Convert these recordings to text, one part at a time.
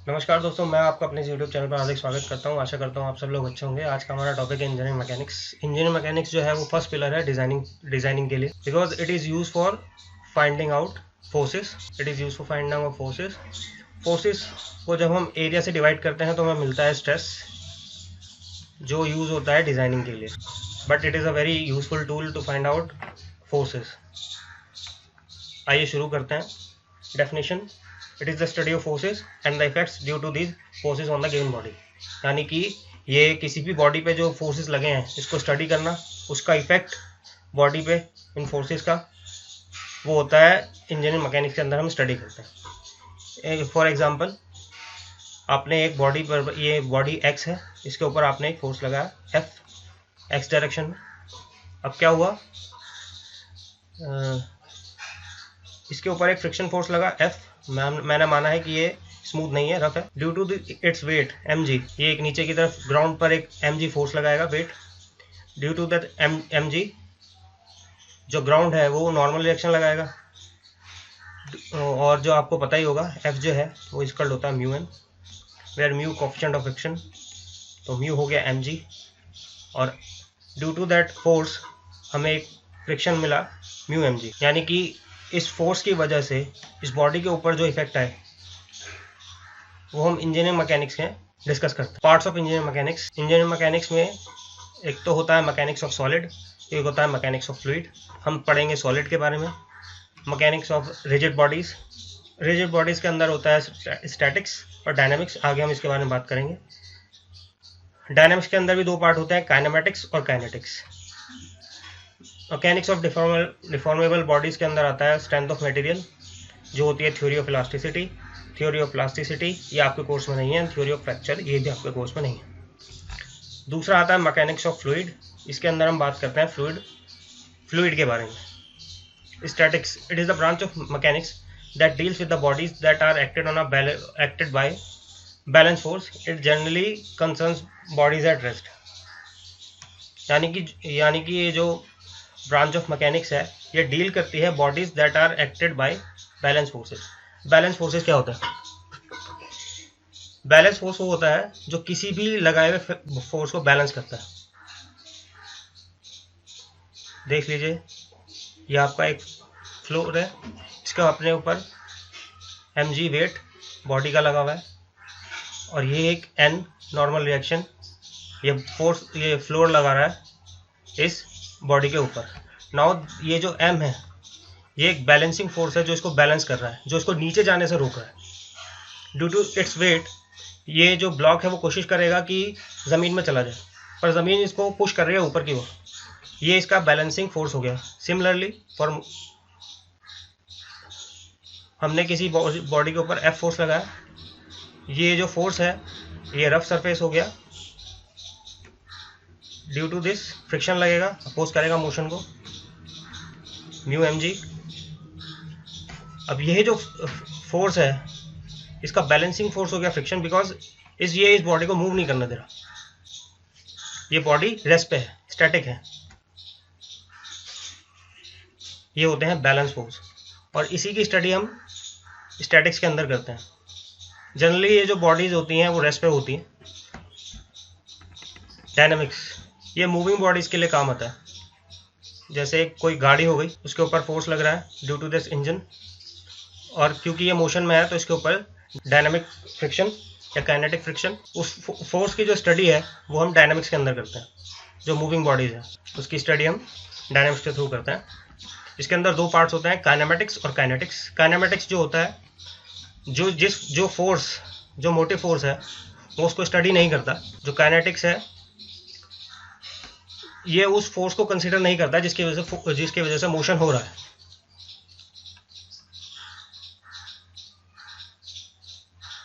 नमस्कार दोस्तों, मैं आपका अपने यूट्यूब चैनल पर हार्दिक स्वागत करता हूं। आशा करता हूं आप सब लोग अच्छे होंगे। आज का हमारा टॉपिक है इंजीनियरिंग मैकेनिक्स। इंजीनियरिंग मैकेनिक्स जो है वो फर्स्ट पिलर है डिजाइनिंग के लिए, because it is use for finding out forces. Forces को जब हम एरिया से डिवाइड करते हैं तो हमें मिलता है स्ट्रेस, जो यूज होता है डिजाइनिंग के लिए। But it is a very useful tool to find out forces. आइए शुरू करते हैं। Definition: it is the study of forces and the effects due to these forces on the given body. यानी कि ये किसी भी बॉडी पे जो फोर्सेस लगे हैं इसको स्टडी करना, उसका इफेक्ट बॉडी पे इन फोर्सेस का, वो होता है इंजीनियरिंग मैकेनिक्स के अंदर हम स्टडी करते हैं। फॉर एग्जांपल, आपने एक बॉडी पर, ये बॉडी एक्स है, इसके ऊपर आपने एक फोर्स लगाया एफ, एक्स डायरेक्शन में। अब क्या हुआ, इसके ऊपर एक फ्रिक्शन फोर्स लगा एफ। मैंने माना है कि ये स्मूथ नहीं है, रफ है। Due to its weight M G, ये एक नीचे की तरफ ग्राउंड पर एक एम जी फोर्स लगाएगा, weight. Due to that M G, जो ग्राउंड है वो नॉर्मल रिएक्शन लगाएगा। और जो आपको पता ही होगा, एफ जो है वो इक्वल होता है mu N, where mu coefficient of friction, तो म्यू हो गया एम जी। और ड्यू टू दैट फोर्स हमें एक फ्रिक्शन मिला म्यू एम जी। यानी कि इस फोर्स की वजह से इस बॉडी के ऊपर जो इफेक्ट आए वो हम इंजीनियरिंग मैकेनिक्स में डिस्कस करते हैं। पार्ट्स ऑफ इंजीनियरिंग मैकेनिक्स में एक तो होता है मैकेनिक्स ऑफ सॉलिड, एक होता है मैकेनिक्स ऑफ फ्लूइड। हम पढ़ेंगे सॉलिड के बारे में। मैकेनिक्स ऑफ रिजिड बॉडीज के अंदर होता है स्टैटिक्स और डायनामिक्स। आगे हम इसके बारे में बात करेंगे। डायनामिक्स के अंदर भी दो पार्ट होते हैं, काइनेमेटिक्स और kinetics. Mechanics of deformable bodies के अंदर आता है स्ट्रेंथ ऑफ मटेरियल, जो होती है थ्योरी ऑफ इलास्टिसिटी। ये आपके कोर्स में नहीं है। थ्योरी ऑफ फ्रैक्चर, ये भी आपके कोर्स में नहीं है। दूसरा आता है मैकेनिक्स ऑफ फ्लूइड। इसके अंदर हम बात करते हैं फ्लूइड के बारे में। Statics: it is the branch of mechanics that deals with the bodies that are acted by balance force. It generally concerns bodies at rest. यानी कि ये जो ब्रांच ऑफ मैकेनिक्स है ये डील करती है bodies that are acted by balance forces. Balance forces क्या होता है? बैलेंस फोर्स वो होता है जो किसी भी लगाए हुए फोर्स को बैलेंस करता है। देख लीजिए, ये आपका एक फ्लोर है, इसका अपने ऊपर mg वेट बॉडी का लगा हुआ है, और ये एक n नॉर्मल रिएक्शन, ये फ्लोर लगा रहा है इस बॉडी के ऊपर। नाउ ये जो m है ये एक बैलेंसिंग फोर्स है जो इसको बैलेंस कर रहा है, जो इसको नीचे जाने से रोक रहा है। ड्यू टू इट्स वेट, ये जो ब्लॉक है वो कोशिश करेगा कि ज़मीन में चला जाए, पर ज़मीन इसको पुश कर रही है ऊपर की ओर। ये इसका बैलेंसिंग फोर्स हो गया। सिमिलरली फॉर हमने किसी बॉडी के ऊपर एफ फोर्स लगाया, ये जो फोर्स है ये रफ सरफेस हो गया। ड्यू टू दिस फ्रिक्शन लगेगा, अपोज करेगा मोशन को, म्यू एम जी। अब यह जो फोर्स है इसका बैलेंसिंग फोर्स हो गया फ्रिक्शन, बिकॉज ये इस बॉडी को मूव नहीं करने दे रहा। ये बॉडी रेस्ट पे है, स्टैटिक है। ये होते हैं बैलेंस फोर्स, और इसी की स्टडी हम स्टैटिक्स के अंदर करते हैं। जनरली ये जो बॉडीज होती हैं वो रेस्ट पे होती हैं। डायनामिक्स, ये मूविंग बॉडीज के लिए काम आता है। जैसे कोई गाड़ी हो गई, उसके ऊपर फोर्स लग रहा है ड्यू टू दिस इंजन, और क्योंकि ये मोशन में है तो इसके ऊपर डायनामिक फ्रिक्शन या काइनेटिक फ्रिक्शन। उस फोर्स की जो स्टडी है वो हम डायनामिक्स के अंदर करते हैं। जो मूविंग बॉडीज है उसकी स्टडी हम डायनामिक्स के थ्रू करते हैं। इसके अंदर दो पार्ट्स होते हैं, काइनेमेटिक्स और काइनेटिक्स। काइनेमेटिक्स जो होता है, जो मोटिव फोर्स है वो उसको स्टडी नहीं करता। जो काइनेटिक्स है ये उस फोर्स को कंसीडर नहीं करता जिसकी वजह से मोशन हो रहा है।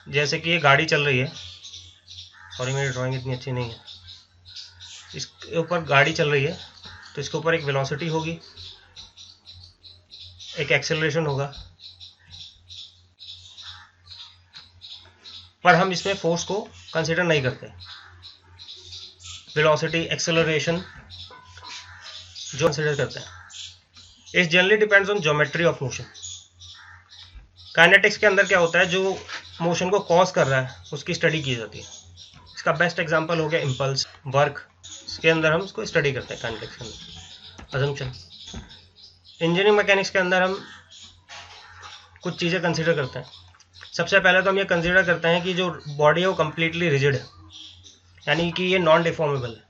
जैसे कि ये गाड़ी चल रही है, सॉरी मेरी ड्राइंग इतनी अच्छी नहीं है, इसके ऊपर गाड़ी चल रही है तो इसके ऊपर एक वेलोसिटी होगी, एक एक्सेलरेशन होगा, पर हम इसमें फोर्स को कंसीडर नहीं करते। वेलोसिटी, एक्सेलरेशन जो कंसीडर करते हैं। It generally depends on geometry of motion. Kinetics के अंदर क्या होता है, जो मोशन को कॉज कर रहा है उसकी स्टडी की जाती है। इसका बेस्ट एग्जांपल हो गया इम्पल्स, वर्क, इसके अंदर हम इसको स्टडी करते हैं काइनेटिक्स के अंदर। अजम्पशन, इंजीनियरिंग मैकेनिक्स के अंदर हम कुछ चीज़ें कंसीडर करते हैं। सबसे पहले तो हम ये कंसीडर करते हैं कि जो बॉडी है वो कम्प्लीटली रिजिड है, यानी कि ये नॉन डिफॉर्मेबल है,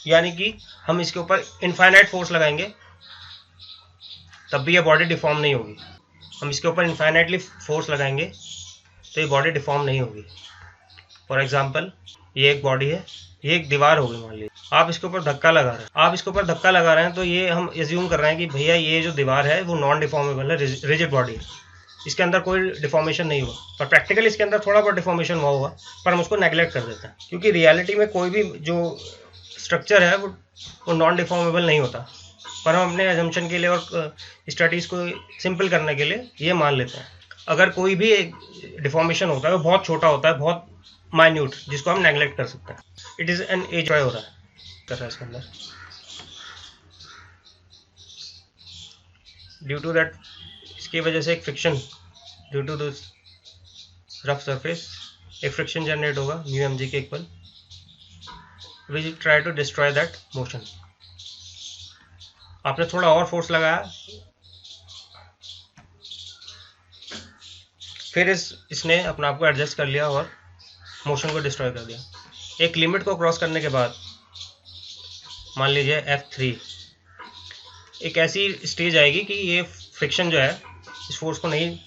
यानी कि हम इसके ऊपर इनफाइनाइट फोर्स लगाएंगे तब भी ये बॉडी डिफॉर्म नहीं होगी। हम इसके ऊपर इनफाइनाइटली फोर्स लगाएंगे तो ये बॉडी डिफॉर्म नहीं होगी। फॉर एग्जांपल ये एक बॉडी है, ये एक दीवार होगी मान लीजिए, आप इसके ऊपर धक्का लगा रहे हैं, तो ये हम एज्यूम कर रहे हैं कि भैया ये जो दीवार है वो नॉन डिफॉर्मेबल है, रिजिड बॉडी है, इसके अंदर कोई डिफॉर्मेशन नहीं हुआ। पर प्रैक्टिकली इसके अंदर थोड़ा बहुत डिफॉर्मेशन हुआ होगा, पर हम उसको नेग्लेक्ट कर देते हैं, क्योंकि रियलिटी में कोई भी जो स्ट्रक्चर है वो नॉन डिफॉर्मेबल नहीं होता। पर हम अपने एजम्पशन के लिए और स्टडीज़ को सिंपल करने के लिए ये मान लेते हैं। अगर कोई भी डिफॉर्मेशन होता है वो बहुत छोटा होता है, बहुत माइन्यूट, जिसको हम नेग्लेक्ट कर सकते हैं। इट इज़ एन एज हो रहा है इसके अंदर। ड्यू टू दैट, इसकी वजह से एक friction, due to this rough surface एक फ्रिक्शन जनरेट होगा म्यू एम जी के equal, which try to destroy that motion. आपने थोड़ा और फोर्स लगाया, फिर इसने अपने आप को एडजस्ट कर लिया और मोशन को डिस्ट्रॉय कर दिया। एक लिमिट को क्रॉस करने के बाद मान लीजिए F3, एक ऐसी स्टेज आएगी कि ये फ्रिक्शन जो है इस फोर्स को नहीं,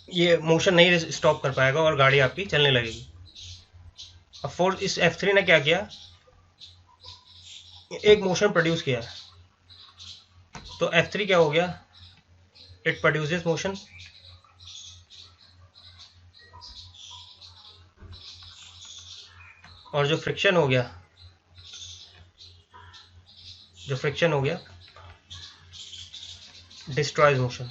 ये मोशन नहीं स्टॉप कर पाएगा और गाड़ी आपकी चलने लगेगी। अब फोर्स इस F3 ने क्या किया, एक मोशन प्रोड्यूस किया है, तो F3 क्या हो गया, इट प्रोड्यूसेस मोशन, और जो फ्रिक्शन हो गया डिस्ट्रॉयज मोशन।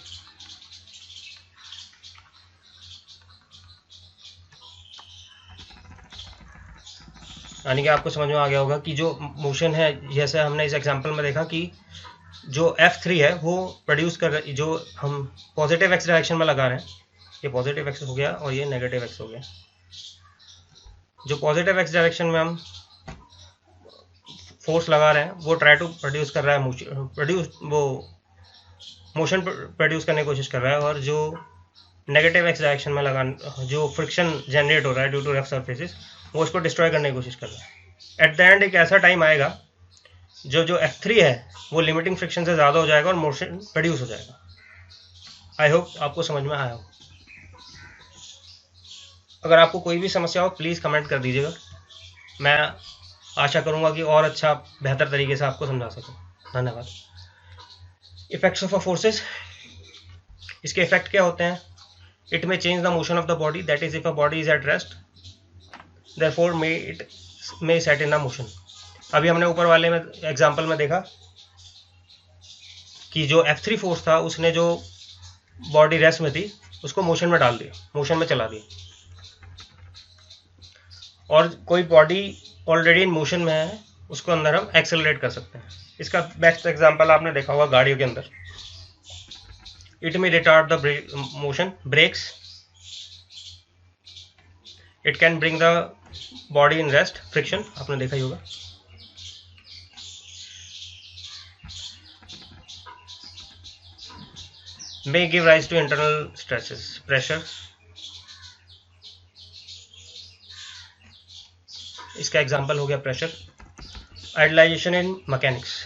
यानी कि आपको समझ में आ गया होगा कि जो मोशन है, जैसे हमने इस एग्जांपल में देखा कि जो F3 है वो प्रोड्यूस कर रहा है, जो हम पॉजिटिव एक्स डायरेक्शन में लगा रहे हैं, ये पॉजिटिव एक्स हो गया और ये नेगेटिव एक्स हो गया। जो पॉजिटिव एक्स डायरेक्शन में हम फोर्स लगा रहे हैं वो ट्राई टू प्रोड्यूस कर रहा है मोशन प्रोड्यूस करने की कोशिश कर रहा है, और जो नेगेटिव एक्स डायरेक्शन में लगा, जो फ्रिक्शन जनरेट हो रहा है ड्यू टू रफ सरफेसेस, वो उसको डिस्ट्रॉय करने की कोशिश कर रहा है। एट द एंड एक ऐसा टाइम आएगा जो F3 है वो लिमिटिंग फ्रिक्शन से ज़्यादा हो जाएगा और मोशन प्रोड्यूस हो जाएगा। आई होप आपको समझ में आया हो। अगर आपको कोई भी समस्या हो प्लीज़ कमेंट कर दीजिएगा, मैं आशा करूँगा कि और अच्छा बेहतर तरीके से आपको समझा सकूँ। धन्यवाद। इफेक्ट्स ऑफ अ फोर्सेस, इसके इफेक्ट क्या होते हैं? It may change the motion of the body, that is if a body is at rest, therefore it may set in a motion. अभी हमने ऊपर वाले में एग्जांपल में देखा कि जो F3 फोर्स था उसने जो बॉडी रेस्ट में थी उसको मोशन में डाल दिया, मोशन में चला दिया। और कोई बॉडी ऑलरेडी इन मोशन में है उसको अंदर हम एक्सेलरेट कर सकते हैं। इसका बेस्ट एग्जांपल आपने देखा होगा गाड़ियों के अंदर। It may retard the motion, brakes, it can bring the body in rest, friction आपने देखा ही होगा। may give rise to internal stresses, pressure। इसका एग्जांपल हो गया प्रेशर। आइडलाइजेशन इन मैकेनिक्स,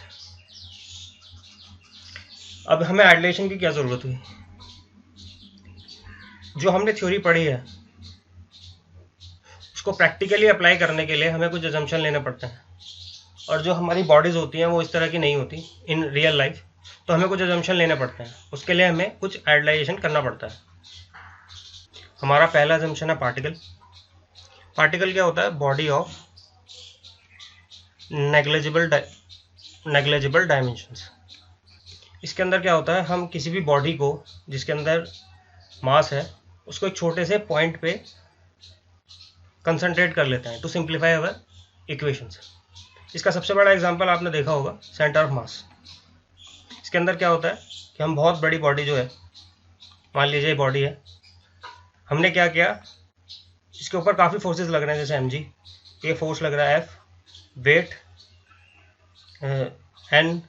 अब हमें आइडलाइजेशन की क्या जरूरत हुई? जो हमने थ्योरी पढ़ी है उसको प्रैक्टिकली अप्लाई करने के लिए हमें कुछ अजम्पशन लेने पड़ते हैं, और जो हमारी बॉडीज होती हैं वो इस तरह की नहीं होती इन रियल लाइफ, तो हमें कुछ अजम्पशन लेने पड़ते हैं। उसके लिए हमें कुछ आइडलाइजेशन करना पड़ता है। हमारा पहला अजम्पशन है पार्टिकल। पार्टिकल क्या होता है? Body of negligible dimensions. इसके अंदर क्या होता है, हम किसी भी बॉडी को जिसके अंदर मास है उसको एक छोटे से पॉइंट पे कंसंट्रेट कर लेते हैं टू सिंप्लीफाई अवर इक्वेशंस। इसका सबसे बड़ा एग्जांपल आपने देखा होगा, सेंटर ऑफ मास। इसके अंदर क्या होता है कि हम बहुत बड़ी बॉडी जो है मान लीजिए बॉडी है, हमने क्या किया, इसके ऊपर काफ़ी फोर्सेस लग रहे हैं, जैसे mg, ये फोर्स लग रहा है F, वेट n।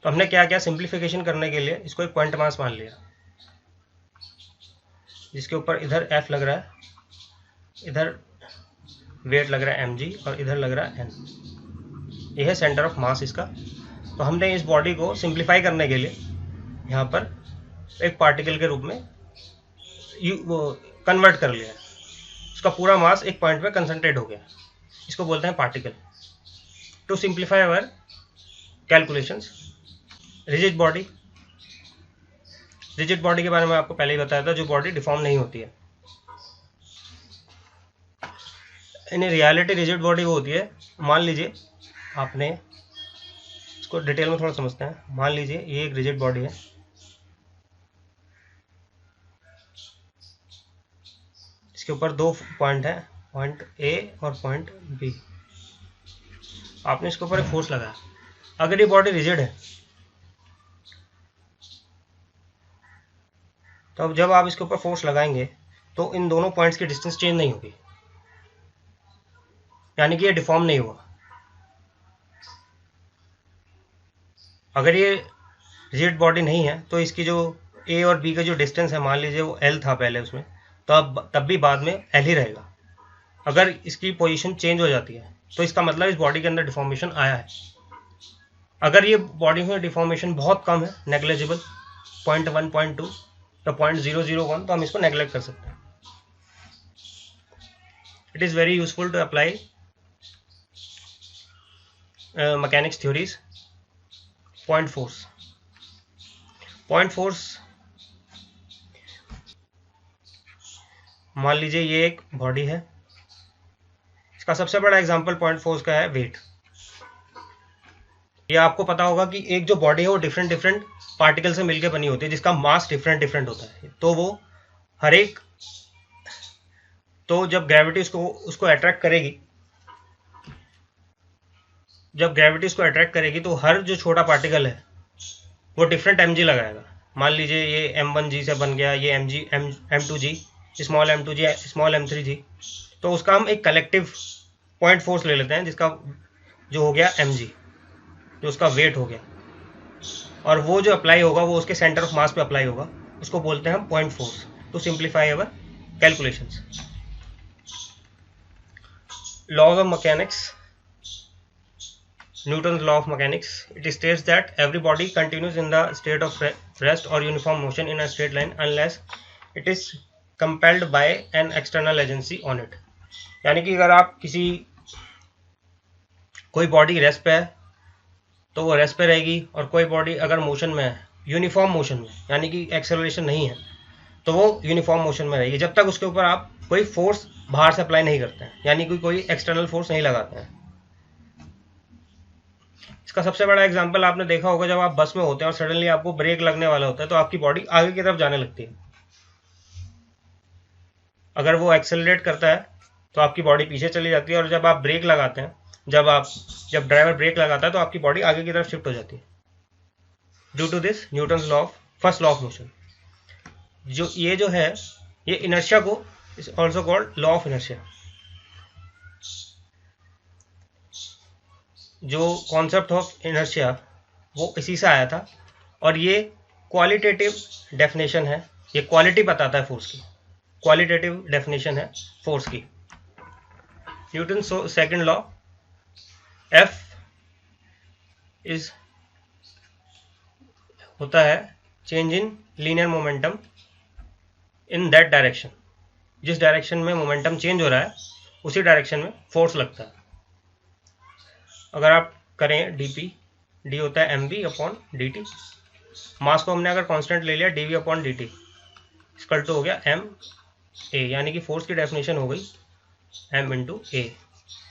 तो हमने क्या किया, सिंप्लीफिकेशन करने के लिए इसको एक पॉइंट मास मान लिया, जिसके ऊपर इधर F लग रहा है, इधर वेट लग रहा है mg और इधर लग रहा है n। ये है सेंटर ऑफ मास इसका। तो हमने इस बॉडी को सिंप्लीफाई करने के लिए यहाँ पर एक पार्टिकल के रूप में कन्वर्ट कर लिया है, उसका पूरा मास एक पॉइंट पे कंसंट्रेट हो गया, इसको बोलते हैं particle. To simplify our calculations, rigid body, rigid body के बारे में आपको पहले ही बताया था, जो बॉडी डिफॉर्म नहीं होती है। इन रियलिटी रिजिड बॉडी वो होती है, मान लीजिए आपने इसको डिटेल में थोड़ा समझते हैं। मान लीजिए ये एक रिजिड बॉडी है, इसके ऊपर दो पॉइंट है, पॉइंट ए और पॉइंट बी। आपने इसके ऊपर एक फोर्स लगाया, अगर ये बॉडी रिजिड है तो अब जब आप इसके ऊपर फोर्स लगाएंगे तो इन दोनों पॉइंट्स की डिस्टेंस चेंज नहीं होगी, यानी कि ये डिफॉर्म नहीं हुआ। अगर ये रिजिड बॉडी नहीं है तो इसकी जो ए और बी का जो डिस्टेंस है, मान लीजिए वो एल था पहले उसमें, तो अब तब भी बाद में एल ही रहेगा। अगर इसकी पोजीशन चेंज हो जाती है तो इसका मतलब इस बॉडी के अंदर डिफॉर्मेशन आया है। अगर ये बॉडी में डिफॉर्मेशन बहुत कम है, नेग्लेजिबल 0.1, 0.2 या 0.001, तो हम इसको नेग्लेक्ट कर सकते हैं। It is very useful to apply mechanics theories. Point force, point force, मान लीजिए ये एक बॉडी है, इसका सबसे बड़ा एग्जांपल पॉइंट फोर्स का है वेट। ये आपको पता होगा कि एक जो बॉडी है वो डिफरेंट डिफरेंट पार्टिकल से मिलकर बनी होती है, जिसका मास डिफरेंट डिफरेंट होता है। तो वो हर एक, तो जब ग्रेविटी उसको अट्रैक्ट करेगी, जब ग्रेविटी उसको अट्रैक्ट करेगी तो हर जो छोटा पार्टिकल है वो डिफरेंट mg लगाएगा। मान लीजिए ये m1g से बन गया, ये m2g, small m2g, small m3g, तो उसका हम एक कलेक्टिव पॉइंट फोर्स ले लेते हैं, जिसका जो हो गया mg, जो उसका वेट हो गया, और वो जो अप्लाई होगा वो उसके सेंटर ऑफ मास पे अप्लाई होगा, उसको बोलते हैं हम point force. To simplify our calculations, laws of mechanics, Newton's law of mechanics, it states that every body continues in the state of rest or uniform motion in a straight line unless it is compelled by an external agency on it। यानी कि अगर आप कोई body rest पे है तो वो rest पे रहेगी, और कोई बॉडी अगर मोशन में है, यूनिफॉर्म मोशन में, यानी कि एक्सेलरेशन नहीं है, तो वो यूनिफॉर्म मोशन में रहेगी, जब तक उसके ऊपर आप कोई फोर्स बाहर से अप्लाई नहीं करते हैं, यानी कि कोई एक्सटर्नल फोर्स नहीं लगाते हैं। इसका सबसे बड़ा एग्जांपल आपने देखा होगा, जब आप बस में होते हैं और सडनली आपको ब्रेक लगने वाला होता है तो आपकी बॉडी आगे की तरफ जाने लगती है। अगर वो एक्सेलरेट करता है तो आपकी बॉडी पीछे चली जाती है, और जब आप ब्रेक लगाते हैं, जब ड्राइवर ब्रेक लगाता है तो आपकी बॉडी आगे की तरफ शिफ्ट हो जाती है। Due to this Newton's law of first law of motion, जो है ये इनर्शिया को is also called law of inertia. जो कॉन्सेप्ट ऑफ इनर्शिया वो इसी से आया था, और ये क्वालिटेटिव डेफिनेशन है, ये क्वालिटी बताता है फोर्स की, क्वालिटेटिव डेफिनेशन है फोर्स की। Newton second law, F is होता है change in linear momentum in that direction, जिस डायरेक्शन में मोमेंटम चेंज हो रहा है उसी डायरेक्शन में फोर्स लगता है। अगर आप करें डीपी, डी होता है M V upon D T, mass को हमने अगर कांस्टेंट ले लिया D V upon D T, इसका तो हो गया एम ए, यानी कि फोर्स की डेफिनेशन हो गई M into a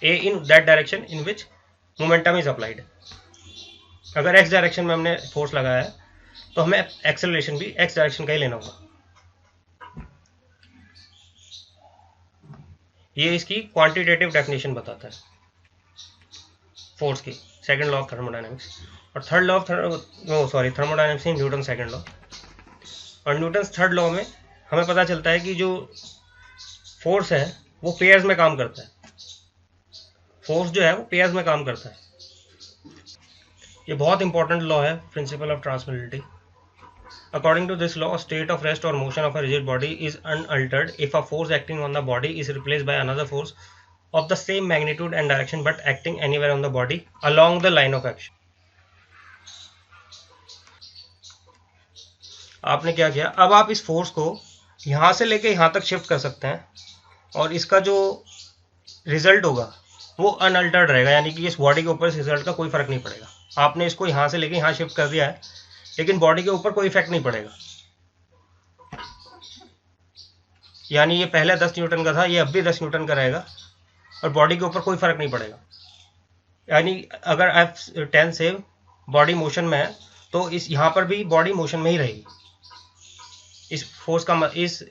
in that direction in which momentum is applied. अगर एक्स डायरेक्शन में हमने फोर्स लगाया है तो हमें एक्सेलरेशन भी एक्स डायरेक्शन का ही लेना होगा। ये इसकी क्वांटिटेटिव डेफिनेशन बताता है फोर्स की, सेकंड लॉ ऑफ थर्मोडायनेमिक्स। और third law of thermodynamics in newton second law. और न्यूटन्स थर्ड लॉ में हमें पता चलता है कि जो फोर्स है वो पेयर्स में काम करता है, फोर्स जो है वो पेयर्स में काम करता है। ये बहुत इंपॉर्टेंट लॉ है, principle of transmissibility. According to this law, a state of rest or motion of a rigid body is unaltered if a force acting on the body is replaced by another force of the same magnitude and direction but acting anywhere on the body along the line of action. आपने क्या किया, अब आप इस force को यहाँ से लेके यहाँ तक शिफ्ट कर सकते हैं और इसका जो रिजल्ट होगा वो अनअल्टर्ड रहेगा, यानी कि इस बॉडी के ऊपर इस रिजल्ट का कोई फर्क नहीं पड़ेगा। आपने इसको यहाँ से लेके यहाँ शिफ्ट कर दिया है लेकिन बॉडी के ऊपर कोई इफेक्ट नहीं पड़ेगा, यानी ये पहले 10 न्यूटन का था, ये अब भी 10 न्यूटन का रहेगा और बॉडी के ऊपर कोई फर्क नहीं पड़ेगा। यानी अगर F10 से बॉडी मोशन में है तो इस यहाँ पर भी बॉडी मोशन में ही रहेगी। इस फोर्स का, इस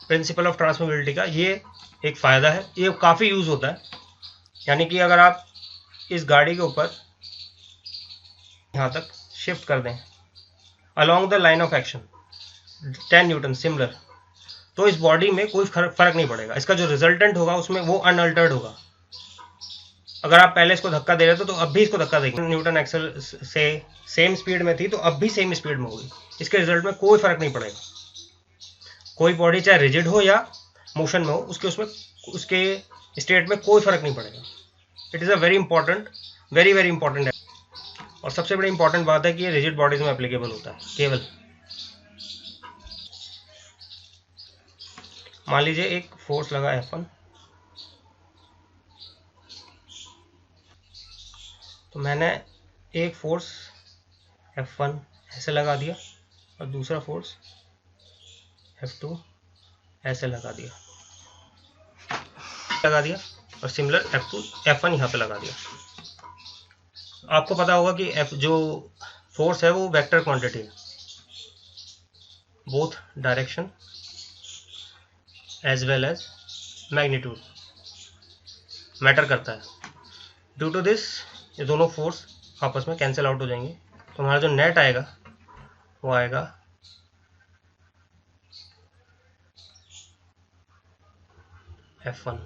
प्रिंसिपल ऑफ ट्रांसमिसिबिलिटी का ये एक फ़ायदा है, ये काफ़ी यूज़ होता है। यानी कि अगर आप इस गाड़ी के ऊपर यहाँ तक शिफ्ट कर दें along the line of action 10 Newton similar, तो इस बॉडी में कोई फर्क नहीं पड़ेगा, इसका जो रिजल्टेंट होगा उसमें वो अनअल्टर्ड होगा। अगर आप पहले इसको धक्का दे रहे थे तो अब भी इसको धक्का देंगे, न्यूटन एक्सल से सेम स्पीड में थी तो अब भी सेम स्पीड में होगी, इसके रिजल्ट में कोई फर्क नहीं पड़ेगा। कोई बॉडी चाहे रिजिड हो या मोशन में हो, उसके स्टेट में कोई फर्क नहीं पड़ेगा। It is a very important, very very important है। और सबसे बड़ी इंपॉर्टेंट बात है कि ये रिजिड बॉडीज में एप्लीकेबल होता है केवल। मान लीजिए एक फोर्स लगा F1, तो मैंने एक फोर्स F1 ऐसे लगा दिया और दूसरा फोर्स F2 ऐसे लगा दिया और सिमिलर F1 यहाँ पे लगा दिया। आपको पता होगा कि जो फोर्स है वो वेक्टर क्वांटिटी है, both direction as well as magnitude matter करता है। ड्यू टू दिस ये दोनों फोर्स आपस में कैंसिल आउट हो जाएंगे, तो हमारा जो नेट आएगा वो आएगा F1।